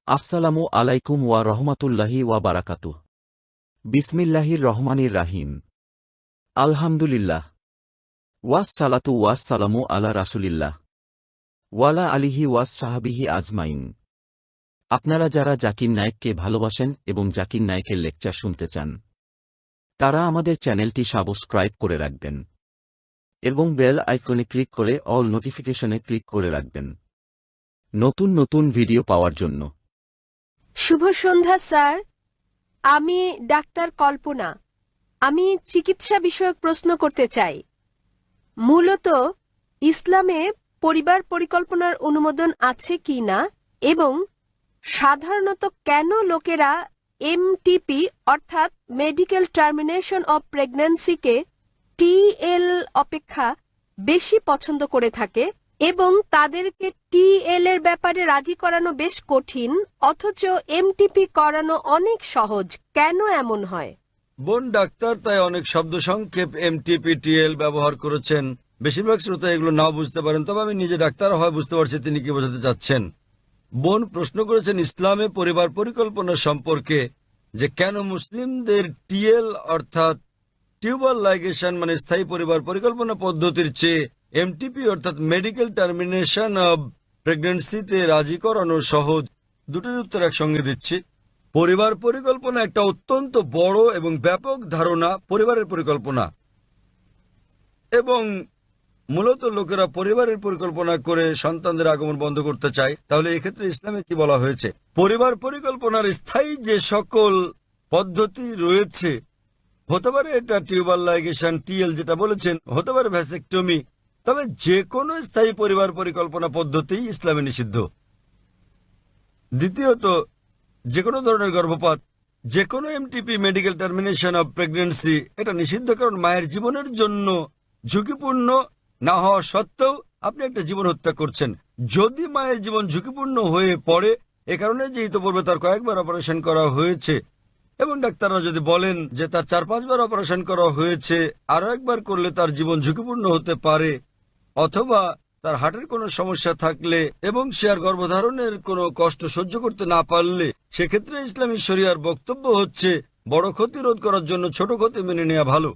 আসসালামু আলাইকুম ওয়া রহমাতুল্লাহি ওয়া বারাকাতুহ। বিসমিল্লাহির রহমানির রাহিম। আলহামদুলিল্লাহ ওয়াস সালাতু ওয়াস সালামু আলা রাসূলিল্লাহ ওয়ালা আলিহি ওয়াস সাহাবিহি আজমাইন। আপনারা যারা জাকির নায়েককে ভালোবাসেন এবং জাকির নায়েকের লেকচার শুনতে চান তারা আমাদের চ্যানেলটি সাবস্ক্রাইব করে রাখবেন এবং বেল আইকনে ক্লিক করে অল নোটিফিকেশনে ক্লিক করে রাখবেন নতুন নতুন ভিডিও পাওয়ার জন্য। শুভ সন্ধ্যা স্যার, আমি ডাক্তার কল্পনা। আমি চিকিৎসা বিষয়ক প্রশ্ন করতে চাই। মূলত ইসলামে পরিবার পরিকল্পনার অনুমোদন আছে কি না এবং সাধারণত কেন লোকেরা এমটিপি অর্থাৎ মেডিকেল টার্মিনেশন অব প্রেগন্যান্সিকে টিএল অপেক্ষা বেশি পছন্দ করে থাকে এবং তাদেরকে টিএল এর ব্যাপারে রাজি করানো বেশ কঠিন, অথচ এমটিপি করানো অনেক সহজ। কেন এমন হয়? বোন ডাক্তার তাই অনেক শব্দ সংক্ষেপ এমটিপিটিএল ব্যবহার করেছেন। বেশিরভাগ শ্রোতা এগুলো নাও বুঝতে পারেন, তবে আমি নিজে ডাক্তার হয় বুঝতে পারছি তিনি কি বোঝাতে চাচ্ছেন। বোন প্রশ্ন করেছেন ইসলামে পরিবার পরিকল্পনা সম্পর্কে, যে কেন মুসলিমদের টিএল অর্থাৎ টিউবার লাইগেশন মানে স্থায়ী পরিবার পরিকল্পনা পদ্ধতির চেয়ে এমটিপি অর্থাৎ মেডিকেল টার্মিনেশন অব প্রেগন্যান্সিতে রাজি করানো সহজ। দুটোর উত্তর একসঙ্গে দিচ্ছি। পরিবার পরিকল্পনা একটা অত্যন্ত বড় এবং ব্যাপক ধারণা, পরিবারের পরিকল্পনা, এবং মূলত লোকেরা পরিবারের পরিকল্পনা করে সন্তানদের আগমন বন্ধ করতে চায়। তাহলে এক্ষেত্রে ইসলামে কি বলা হয়েছে? পরিবার পরিকল্পনার স্থায়ী যে সকল পদ্ধতি রয়েছে, হতে পারে এটা টিউবার লাইগেশন টিএল যেটা বলেছেন, হতে পারে ভ্যাসেক্টমি, তবে যে কোনো স্থায়ী পরিবার পরিকল্পনা পদ্ধতি ইসলামে নিষিদ্ধ। দ্বিতীয়ত, যে কোনো ধরনের গর্ভপাত, যে কোনো MTP medical termination of pregnancy এটা নিষিদ্ধ, কারণ মায়ের জীবনের জন্য ঝুঁকিপূর্ণ না হওয়া সত্ত্বেও আপনি একটা জীবন হত্যা করছেন। যদি মায়ের জীবন ঝুঁকিপূর্ণ হয়ে পড়ে, এ কারণে যে ইতোপূর্বে তার কয়েকবার অপারেশন করা হয়েছে এবং ডাক্তাররা যদি বলেন যে তার 4-5 বার অপারেশন করা হয়েছে, আরো একবার করলে তার জীবন ঝুঁকিপূর্ণ হতে পারে, অথবা তার হার্টের কোনো সমস্যা থাকলে এবং সে আর গর্ভধারণের কোনো কষ্ট সহ্য করতে না পারলে, সেক্ষেত্রে ইসলামী শরিয়ার বক্তব্য হচ্ছে বড় ক্ষতি রোধ করার জন্য ছোট ক্ষতি মেনে নেওয়া ভালো।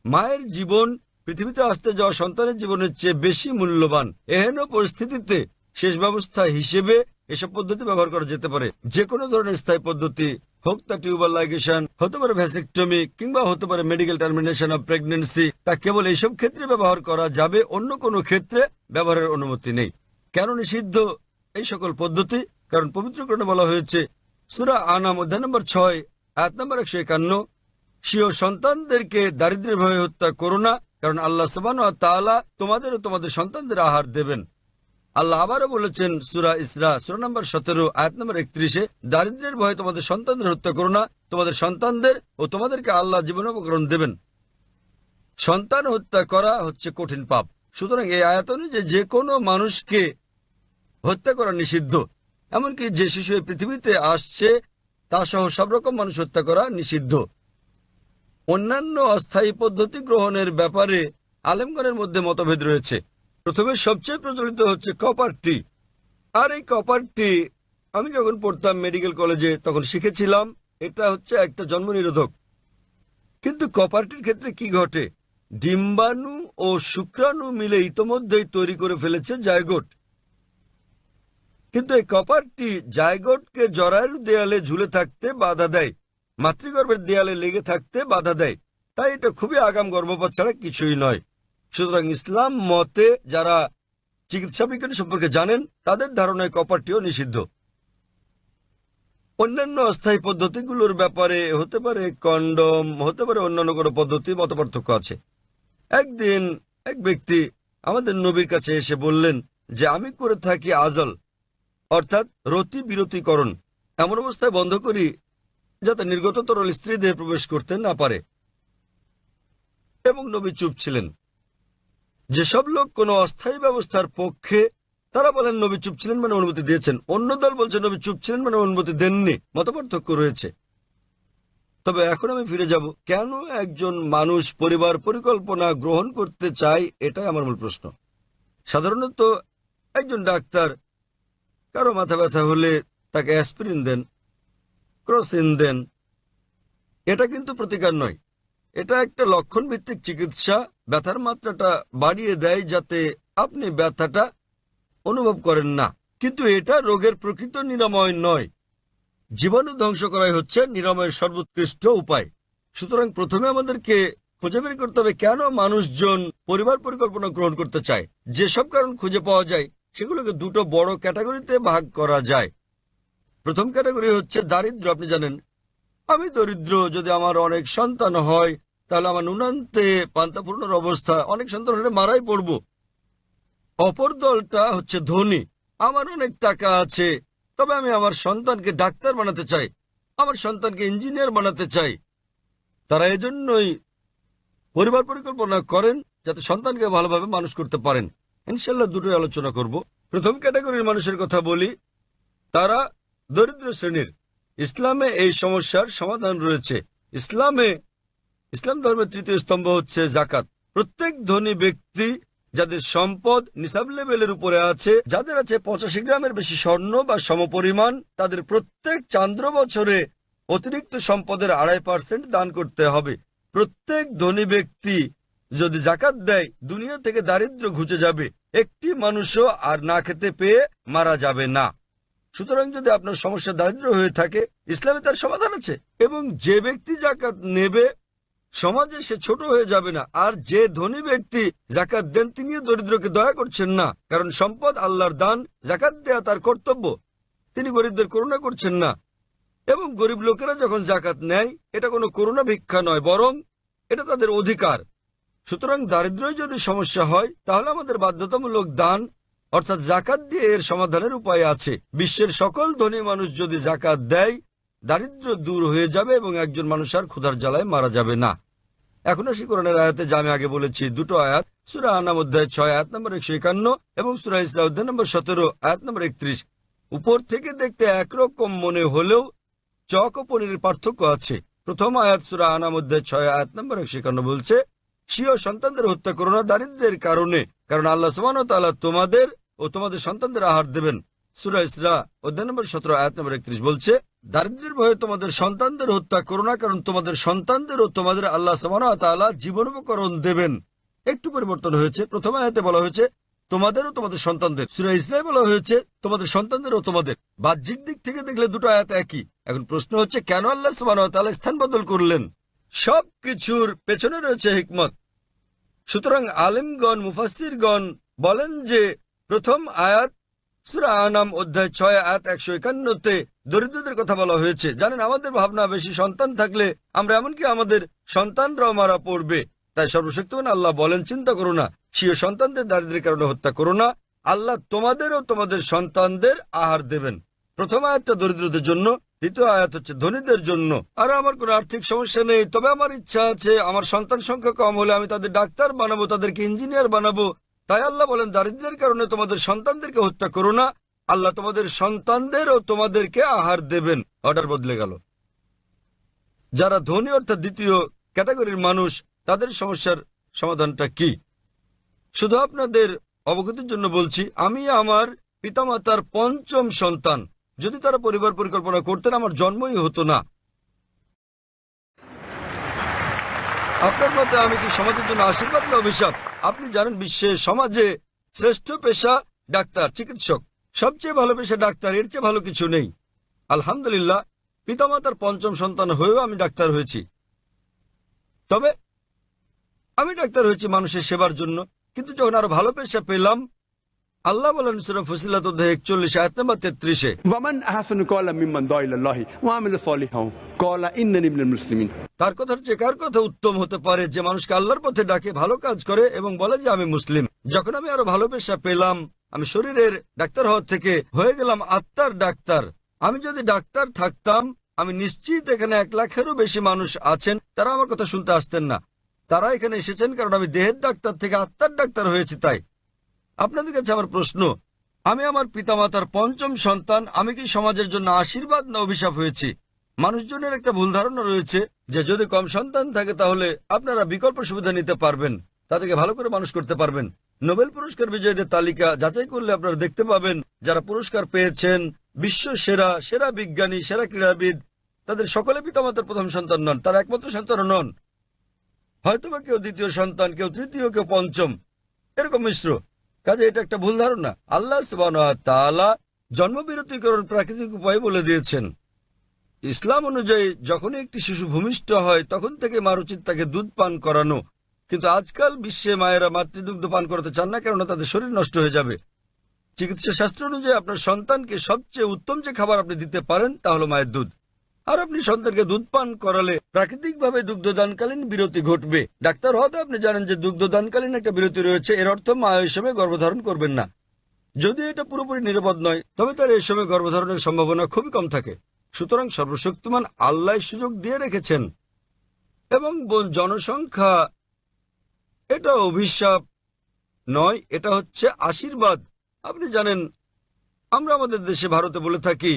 মায়ের জীবন পৃথিবীতে আসতে যাওয়া সন্তানের জীবনের চেয়ে বেশি মূল্যবান। এহেন পরিস্থিতিতে শেষ ব্যবস্থা হিসেবে এসব পদ্ধতি ব্যবহার করা যেতে পারে। যে কোনো ধরনের স্থায়ী পদ্ধতি হোক, তা টিউবার লাইগেশন, হতে পারে ভ্যাসেক্টমি, কিংবা হতে পারে মেডিকেল টার্মিনেশন অব প্রেগন্যান্সি, তা কেবল এইসব ক্ষেত্রে ব্যবহার করা যাবে, অন্য কোনো ক্ষেত্রে ব্যবহারের অনুমতি নেই। কেন নিষিদ্ধ এই সকল পদ্ধতি? কারণ পবিত্রকরণে বলা হয়েছে, সূরা আনাম অধ্যায় নম্বর 6 আয়াত নম্বর 151, স্বীয় সন্তানদেরকে দারিদ্র্যের ভয়ে হত্যা করো না, কারণ আল্লাহ সুবহানাহু ওয়া তাআলা তোমাদের ও তোমাদের সন্তানদের আহার দেবেন। আল্লাহ আবারও বলেছেন সূরা ইসরা সূরা নম্বর 17 আয়াত নম্বর 31, দারিদ্র্যের ভয়ে তোমাদের সন্তানদের হত্যা করো না, তোমাদের সন্তানদের ও তোমাদেরকে আল্লাহ জীবনোপকরণ দেবেন। সন্তান হত্যা করা হচ্ছে কঠিন পাপ। সুতরাং এই আয়াত অনুযায়ী যে কোনো মানুষকে হত্যা করা নিষিদ্ধ। এমনকি যে শিশু এই পৃথিবীতে আসছে তা সহ সব রকম মানুষ হত্যা করা নিষিদ্ধ। অন্যান্য অস্থায়ী পদ্ধতি গ্রহণের ব্যাপারে আলেমগণের মধ্যে মতভেদ রয়েছে। প্রথমে সবচেয়ে প্রচলিত হচ্ছে কপার টি। আর এই কপার টি আমি যখন পড়তাম মেডিকেল কলেজে তখন শিখেছিলাম এটা হচ্ছে একটা জন্ম নিরোধক। কিন্তু কপার টির ক্ষেত্রে কি ঘটে? ডিম্বাণু ও শুক্রাণু মিলে ইতোমধ্যেই তৈরি করে ফেলেছে জায়গোট। কিন্তু এই কপার টি জায়গোটকে জরায়ুর দেয়ালে ঝুলে থাকতে বাধা দেয়, মাতৃগর্ভের দেয়ালে লেগে থাকতে বাধা দেয়। তাই এটা খুবই আগাম গর্ভপাত ছাড়া কিছুই নয়। সুতরাং ইসলাম মতে যারা চিকিৎসা বিজ্ঞান সম্পর্কে জানেন তাদের ধারণায় কপারটিও নিষিদ্ধ। অন্যান্য অস্থায়ী পদ্ধতিগুলোর ব্যাপারে হতে পারে কন্ডম, হতে পারে অন্যান্য কোনো পদ্ধতি, মতপার্থক্য আছে। একদিন এক ব্যক্তি আমাদের নবীর কাছে এসে বললেন যে আমি করে থাকি আজল অর্থাৎ রতি বিরতিকরণ, এমন অবস্থায় বন্ধ করি যাতে নির্গত তরল স্ত্রী দেহে প্রবেশ করতে না পারে। এবং নবী চুপ ছিলেন। যেসব লোক কোনো অস্থায়ী ব্যবস্থার পক্ষে তারা বলেন নবী চুপ ছিলেন মানে অনুমতি দিয়েছেন, অন্য দল বলছে নবী চুপ ছিলেন মানে অনুমতি দেননি। মতপার্থক্য রয়েছে। তবে এখন আমি ফিরে যাব, কেন একজন মানুষ পরিবার পরিকল্পনা গ্রহণ করতে চায়, এটাই আমার মূল প্রশ্ন। সাধারণত একজন ডাক্তার কারো মাথা ব্যথা হলে তাকে অ্যাসপিরিন দেন, ক্রোসিন দেন। এটা কিন্তু প্রতিকার নয়, এটা একটা লক্ষণ ভিত্তিক চিকিৎসা। ব্যথার মাত্রাটা বাড়িয়ে দেয় যাতে আপনি ব্যথাটা অনুভব করেন না, কিন্তু এটা রোগের প্রকৃত নিরাময় নয়। জীবাণু ধ্বংস করাই হচ্ছে নিরাময়ের সর্বোৎকৃষ্ট উপায়। সুতরাং প্রথমে আমাদেরকে খুঁজে বের করতে হবে কেন মানুষজন পরিবার পরিকল্পনা গ্রহণ করতে চায়। যেসব কারণ খুঁজে পাওয়া যায় সেগুলোকে দুটো বড় ক্যাটাগরিতে ভাগ করা যায়। প্রথম ক্যাটাগরি হচ্ছে দারিদ্র্য। আপনি জানেন আমি দরিদ্র, যদি আমার অনেক সন্তান হয় তাহলে আমার নুনান্তে পান্তাপূর্ণর অবস্থা, অনেক সন্তান হলে মারাই পড়ব। অপর দলটা হচ্ছে ধনী, আমার অনেক টাকা আছে, তবে আমি আমার সন্তানকে ডাক্তার বানাতে চাই, আমার সন্তানকে ইঞ্জিনিয়ার বানাতে চাই। তারা এজন্যই পরিবার পরিকল্পনা করেন যাতে সন্তানকে ভালোভাবে মানুষ করতে পারেন। ইনশাল্লাহ দুটোই আলোচনা করব। প্রথম ক্যাটাগরির মানুষের কথা বলি, তারা দরিদ্র শ্রেণীর। ইসলামে এই সমস্যার সমাধান রয়েছে। ইসলাম ধর্মের তৃতীয় স্তম্ভ হচ্ছে জাকাত। প্রত্যেক ধনী ব্যক্তি যাদের সম্পদ নিসাব লেভেলের উপরে আছে, যাদের আছে 85 গ্রামের বেশি স্বর্ণ বা সমপরিমাণ, তাদের প্রত্যেক চান্দ্র বছরে অতিরিক্ত সম্পদের 2.5% দান করতে হবে। প্রত্যেক ধনী ব্যক্তি যদি জাকাত দেয় দুনিয়া থেকে দারিদ্র্য ঘুচে যাবে, একটি মানুষও আর না খেতে পেয়ে মারা যাবে না। সুতরাং যদি আপনার সমস্যা দারিদ্র হয়ে থাকে, ইসলামে তার সমাধান আছে। এবং যে ব্যক্তি জাকাত নেবে সমাজে সে ছোট হয়ে যাবে না। আর যে ধনী ব্যক্তি জাকাত দেন তিনিও দরিদ্রকে দয়া করছেন না, কারণ সম্পদ আল্লাহর দান, জাকাত দেয়া তার কর্তব্য। তিনি গরিবদের করুণা করছেন না। এবং গরিব লোকেরা যখন জাকাত নেয় এটা কোনো করুণা ভিক্ষা নয়, বরং এটা তাদের অধিকার। সুতরাং দারিদ্র্যই যদি সমস্যা হয় তাহলে আমাদের বাধ্যতামূলক দান অর্থাৎ জাকাত দিয়ে এর সমাধানের উপায় আছে। বিশ্বের সকল ধনী মানুষ যদি জাকাত দেয় দারিদ্র্য দূর হয়ে যাবে এবং একজন মানুষ আর ক্ষুধার জ্বালায় মারা যাবে না। এখন আসি কোরআনের আয়াতে, যা আমি আগে বলেছি, দুটো আয়াত, সূরা আনাম অধ্যায় 6 আয়াত নম্বর 151 এবং সূরা ইসরা অধ্যায় নম্বর 17 আয়াত নম্বর 31। উপর থেকে দেখতে একরকম মনে হলেও চক ও পনিরের পার্থক্য আছে। প্রথম আয়াত সূরা আনাম অধ্যায় 6 আয়াত নম্বর 151 বলছে, স্বীয় সন্তানদের হত্যা করো না দারিদ্র্যের কারণে, কারণ আল্লাহ সুবহানাহু ওয়া তাআলা তোমাদের ও তোমাদের সন্তানদের আহার দেবেন। সূরা ইসরা অধ্যায় নম্বর 17 আয়াত নম্বর 31 বলছে, দারিদ্র্যের ভয়ে তোমাদের সন্তানদের হত্যা করো না, কারণ তোমাদের সন্তানদের ও তোমাদের আল্লাহ সুবহানাহু ওয়া তাআলা জীবনোপকরণ দেবেন। একটু পরিবর্তন হয়েছে। প্রথম আয়াতে বলা হয়েছে তোমাদের ও তোমাদের সন্তানদের, সূরা ইসরায় বলা হয়েছে তোমাদের সন্তানদের ও তোমাদের। বাহ্যিক দিক থেকে দেখলে দুটো আয়াত একই। এখন প্রশ্ন হচ্ছে কেন আল্লাহ সুবহানাহু ওয়া তাআলা স্থান বদল করলেন? সবকিছুর পেছনে রয়েছে হিকমত। সুতরাং আলেমগণ, মুফাসসিরগণ বলেন যে প্রথম আয়াত সূরা আনাম অধ্যায় 6 আয়াত 151-তে দরিদ্রদের কথা বলা হয়েছে। জানেন, আমাদের ভাবনা বেশি সন্তান থাকলে আমরা এমনকি আমাদের সন্তানরাও মারা পড়বে। তাই সর্বশক্তিমান আল্লাহ বলেন, চিন্তা করো না, স্বীয় সন্তানদের দারিদ্র্যের কারণে হত্যা করো না, আল্লাহ তোমাদের ও তোমাদের সন্তানদের আহার দেবেন। প্রথম আয়াতটা দরিদ্রদের জন্য, দ্বিতীয় আয়াত হচ্ছে ধনীদের জন্য। আর আমার কোনো আর্থিক সমস্যা নেই, তবে আমার ইচ্ছা আছে আমার সন্তান সংখ্যা কম হলে আমি তাদের ডাক্তার বানাবো, তাদেরকে ইঞ্জিনিয়ার বানাবো। তাই আল্লাহ বলেন দারিদ্র্যের কারণে তোমাদের সন্তানদেরকে হত্যা করো না, আল্লাহ তোমাদের সন্তানদের ও তোমাদেরকে আহার দেবেন। অর্ডার বদলে গেল। যারা ধনী অর্থাৎ দ্বিতীয় ক্যাটাগরির মানুষ, তাদের সমস্যার সমাধানটা কি? শুধু আপনাদের অবগতির জন্য বলছি, আমি আমার পিতামাতার 5ম সন্তান। যদি তারা পরিবার পরিকল্পনা করতেন আমার জন্মই হতো না। আপনার মতে আমি কি সমাজের জন্য আশীর্বাদ না অভিশাপ? আপনি জানেন বিশ্বে সমাজে শ্রেষ্ঠ পেশা ডাক্তার, চিকিৎসক। সবচেয়ে ভালো পেশা ডাক্তার, এর চেয়ে ভালো কিছু নেই। আলহামদুলিল্লাহ, পিতামাতার 5ম সন্তান হয়েও আমি ডাক্তার হয়েছি। তবে আমি ডাক্তার হয়েছি মানুষের সেবার জন্য। কিন্তু যখন আরো ভালো পেশা পেলাম, আল্লাহ বলেন সূরা ফুসিলাত অধ্যায় 41 আয়াত নম্বর 33-এ, ওয়ামান আহসানু ক্বালাম মিম্মান দাআ ইলাল্লাহি ওয়া আমিলা সালিহান ক্বালা ইন্নানি মিনাল মুসলিমিন। তার কথার চেয়ে কার কথা উত্তম হতে পারে যে মানুষকে আল্লাহর পথে ডাকে, ভালো কাজ করে এবং বলে যে আমি মুসলিম। যখন আমি আরো ভালো পেশা পেলাম, আমি শরীরের ডাক্তার হওয়ার থেকে হয়ে গেলাম আত্মার ডাক্তার। আমি যদি ডাক্তার থাকতাম, আমি নিশ্চিত এখানে 1 লাখেরও বেশি মানুষ আছেন, তারা আমার কথা শুনতে আসতেন না। তারা এখানে এসেছেন কারণ আমি দেহের ডাক্তার থেকে আত্মার ডাক্তার হয়েছি। তাই আপনাদের কাছে আমার প্রশ্ন, আমি আমার পিতামাতার 5ম সন্তান, আমি কি সমাজের জন্য আশীর্বাদ না অভিশাপ হয়েছি? মানুষজনের একটা ভুল ধারণা রয়েছে যে যদি কম সন্তান থাকে তাহলে আপনারা বিকল্প সুবিধা নিতে পারবেন, তাদেরকে ভালো করে মানুষ করতে পারবেন। নোবেল পুরস্কার বিজয়ীদের তালিকা যাচাই করলে আপনারা দেখতে পাবেন যারা পুরস্কার পেয়েছেন বিশ্ব সেরা সেরা বিজ্ঞানী, সেরা ক্রীড়াবিদ, তাদের সকলে পিতামাতার প্রথম সন্তান নন, তার একমাত্র সন্তানও নন। হয়তোবা কেউ দ্বিতীয় সন্তান, কেউ তৃতীয়, কেউ পঞ্চম, এরকম মিশ্র। কাজে এটা একটা ভুল ধারণা। আল্লাহ সুবহানাহু ওয়া তাআলা জন্মবিরতিকরণ প্রাকৃতিক উপায় বলে দিয়েছেন। ইসলাম অনুযায়ী যখনই একটি শিশু ভূমিষ্ঠ হয় তখন থেকে মার উচিত তাকে দুধ পান করানো। কিন্তু আজকাল বিশ্বে মায়েরা মাতৃদুগ্ধ পান করাতে চান না, কেননা তাদের শরীর নষ্ট হয়ে যাবে। চিকিৎসা শাস্ত্র অনুযায়ী আপনার সন্তানকে সবচেয়ে উত্তম যে খাবার আপনি দিতে পারেন তা হলো মায়ের দুধ। আর আপনি সন্তানকে দুধ পান করালে প্রাকৃতিকভাবে দুগ্ধদানকালীন বিরতি ঘটবে। ডাক্তার হতে আপনি জানেন যে দুগ্ধদানকালীন একটা বিরতি রয়েছে, এর অর্থ মা এই সময় গর্ভধারণ করবেন না। যদি এটা পুরোপুরি নিরাপদ নয়, তবে তার এই সময় গর্ভধারণের সম্ভাবনা খুবই কম থাকে। সুতরাং সর্বশক্তিমান আল্লাহ সুযোগ দিয়ে রেখেছেন। এবং জনসংখ্যা এটা অভিশাপ নয়, এটা হচ্ছে আশীর্বাদ। আপনি জানেন আমরা আমাদের দেশে ভারতে বলে থাকি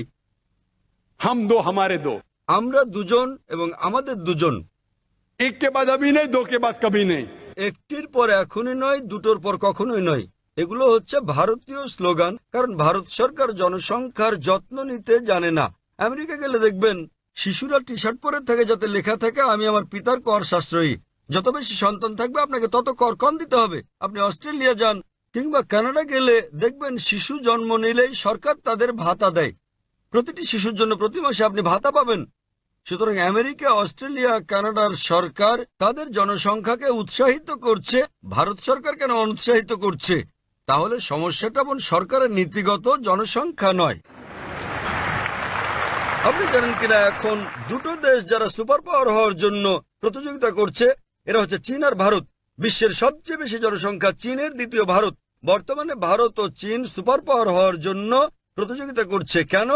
हम दो हमारे दो, আমরা দুজন এবং আমাদের দুজন। एक के बाद अभी नहीं, दो के बाद कभी नहीं। একটির পর এখনই নয়, দুটোর পর কখনোই নয়। এগুলো হচ্ছে ভারতীয় স্লোগান, কারণ ভারত সরকার জনসংখ্যার যত্ন নিতে জানে না। আমেরিকা গেলে দেখবেন শিশুরা টি শার্ট পরে থাকে যাতে লেখা থাকে আমি আমার পিতার কর সাশ্রয়ী। যত বেশি সন্তান থাকবে আপনাকে তত কর কম দিতে হবে। আপনি অস্ট্রেলিয়া যান কিংবা কানাডা গেলে দেখবেন শিশু জন্ম নিলেই সরকার তাদের ভাতা দেয়। প্রতিটি শিশুর জন্য প্রতি মাসে আপনি ভাতা পাবেন। সুতরাং আমেরিকা, অস্ট্রেলিয়া, কানাডার সরকার তাদের জনসংখ্যাকে উৎসাহিত করছে। ভারত সরকার কেন অনুৎসাহিত করছে? তাহলে সমস্যাটা সরকারের নীতিগত, জনসংখ্যা নয়। আপনি জানেন কিনা এখন দুটো দেশ যারা সুপার পাওয়ার হওয়ার জন্য প্রতিযোগিতা করছে, এরা হচ্ছে চীন আর ভারত। বিশ্বের সবচেয়ে বেশি জনসংখ্যা চীনের, দ্বিতীয় ভারত। বর্তমানে ভারত ও চীন সুপার পাওয়ার হওয়ার জন্য প্রতিযোগিতা করছে। কেন?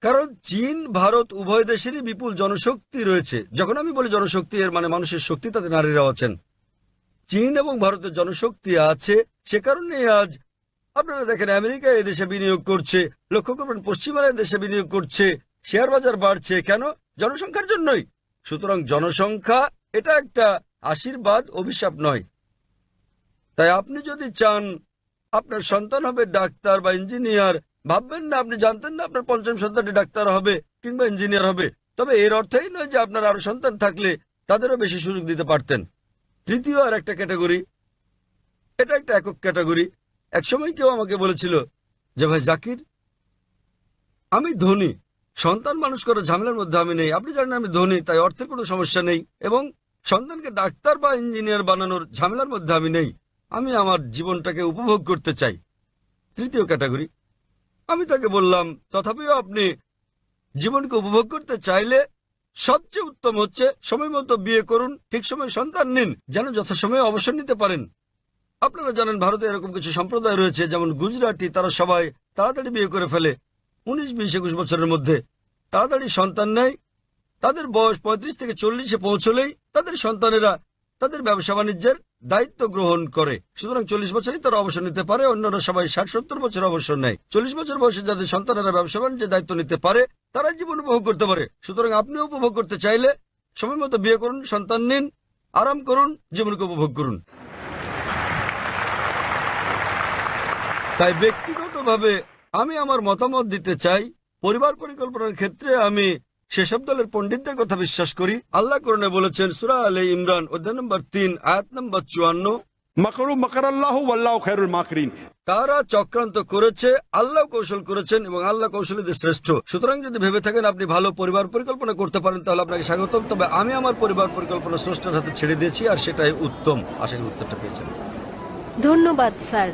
কারণ চীন ভারত উভয় দেশেরই বিপুল জনশক্তি রয়েছে। যখন আমি বলি জনশক্তি, এর মানে মানুষের শক্তি, তাতে নারীরাও আছেন। চীন এবং ভারতের জনশক্তি আছে, সে কারণে আজ আপনারা দেখেন আমেরিকা এদেশে বিনিয়োগ করছে, লক্ষ্য করবেন পশ্চিমারা দেশে বিনিয়োগ করছে, শেয়ার বাজার বাড়ছে। কেন? জনসংখ্যার জন্যই। সুতরাং জনসংখ্যা এটা একটা আশীর্বাদ, অভিশাপ নয়। তাই আপনি যদি চান আপনার সন্তান হবে ডাক্তার বা ইঞ্জিনিয়ার, ভাববেন না আপনি জানতেন না আপনার পঞ্চম সন্তানটি ডাক্তার হবে কিংবা ইঞ্জিনিয়ার হবে। তবে এর অর্থই নয় যে আপনার আরো সন্তান থাকলে তাদেরও বেশি সুযোগ দিতে পারতেন। তৃতীয় আর একটা ক্যাটাগরি, এটা একটা একক ক্যাটাগরি। একসময় কেউ আমাকে বলেছিল যে ভাই জাকির, আমি ধনী, সন্তান মানুষ করার ঝামেলার মধ্যে আমি নেই। আপনি জানেন আমি ধনী, তাই অর্থের কোনো সমস্যা নেই, এবং সন্তানকে ডাক্তার বা ইঞ্জিনিয়ার বানানোর ঝামেলার মধ্যে আমি নেই। আমি আমার জীবনটাকে উপভোগ করতে চাই। তৃতীয় ক্যাটাগরি। আমি তাকে বললাম তথাপিও আপনি জীবনকে উপভোগ করতে চাইলে সবচেয়ে উত্তম হচ্ছে সময় মতো বিয়ে করুন, ঠিক সময় সন্তান নিন, যেন যথাসময়ে অবসর নিতে পারেন। আপনারা জানেন ভারতে এরকম কিছু সম্প্রদায় রয়েছে, যেমন গুজরাটি, তারা সবাই তাড়াতাড়ি বিয়ে করে ফেলে, 19, 20, 21 বছরের মধ্যে তাড়াতাড়ি সন্তান নেয়। তাদের বয়স 35 থেকে 40-এ পৌঁছলেই তাদের সন্তানেরা তাদের ব্যবসা বাণিজ্যের দায়িত্ব গ্রহণ করে। সুতরাং 40 বছরই তারা অবসর নিতে পারে, অন্যরা সবাই 60-70 বছর অবসর নেয়। 40 বছর বয়সে যাদের সন্তানেরা ব্যবসা বাণিজ্যের দায়িত্ব নিতে পারে তারা জীবন উপভোগ করতে পারে। সুতরাং আপনিও উপভোগ করতে চাইলে সময় মতো বিয়ে করুন, সন্তান নিন, আরাম করুন, জীবনকে উপভোগ করুন। তাই ব্যক্তিগতভাবে আমি আমার মতামত দিতে চাই। পরিবার পরিকল্পনার ক্ষেত্রে আমি সেসব দলের পণ্ডিতদের কথা বিশ্বাস করি। আল্লাহ কোরআনে বলেছেন সূরা আলে ইমরান অধ্যায় নম্বর 3 আয়াত নম্বর 54, मकरू मकर अल्लाह वल्लाहु खैरुल माकिरीन। তারা চক্রান্ত করেছে, আল্লাহ কৌশল করেছেন এবং আল্লাহ কৌশলীদের শ্রেষ্ঠ। সুতরাং যদি ভেবে থাকেন আপনি ভালো পরিবার পরিকল্পনা করতে পারেন তাহলে আপনাকে স্বাগতম। তবে আমি আমার পরিবার পরিকল্পনা স্রষ্টার হাতে ছেড়ে দিয়েছি, আর সেটাই উত্তম। আশা করি উত্তরটা পেয়েছেন। ধন্যবাদ স্যার।